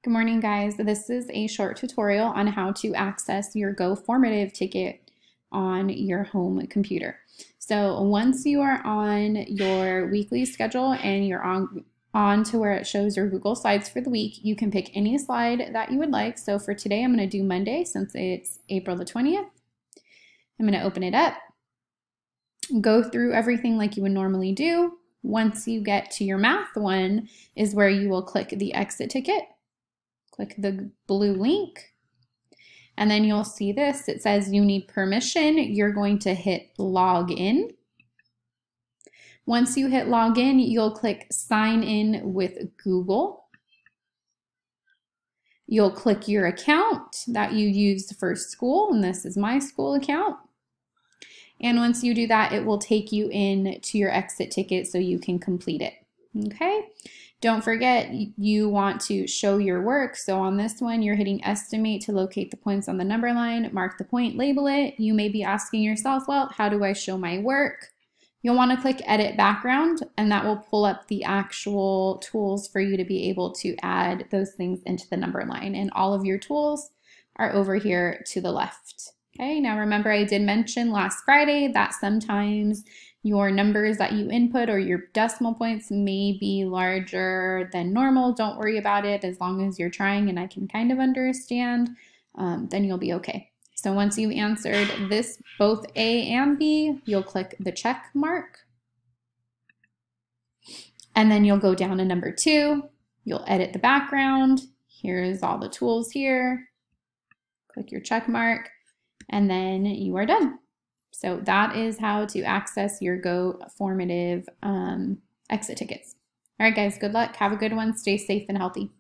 Good morning, guys. This is a short tutorial on how to access your Go Formative ticket on your home computer. So once you are on your weekly schedule and you're on to where it shows your Google Slides for the week, you can pick any slide that you would like. So for today, I'm going to do Monday since it's April the 20th. I'm going to open it up, go through everything like you would normally do. Once you get to your math one is where you will click the exit ticket. Click the blue link, and then you'll see this. It says you need permission. You're going to hit log in. Once you hit log in, you'll click sign in with Google. You'll click your account that you used for school, and this is my school account. And once you do that, it will take you in to your exit ticket so you can complete it. Okay. Don't forget, you want to show your work. So on this one, you're hitting estimate to locate the points on the number line, mark the point, label it. You may be asking yourself, well, how do I show my work? You'll want to click edit background, and that will pull up the actual tools for you to be able to add those things into the number line. And all of your tools are over here to the left. Okay, now remember I did mention last Friday that sometimes your numbers that you input or your decimal points may be larger than normal. Don't worry about it as long as you're trying and I can kind of understand, then you'll be okay. So once you've answered this, both A and B, you'll click the check mark. And then you'll go down to number 2. You'll edit the background. Here's all the tools here. Click your check mark, and then you are done. So that is how to access your Go Formative exit tickets. All right, guys, good luck. Have a good one. Stay safe and healthy.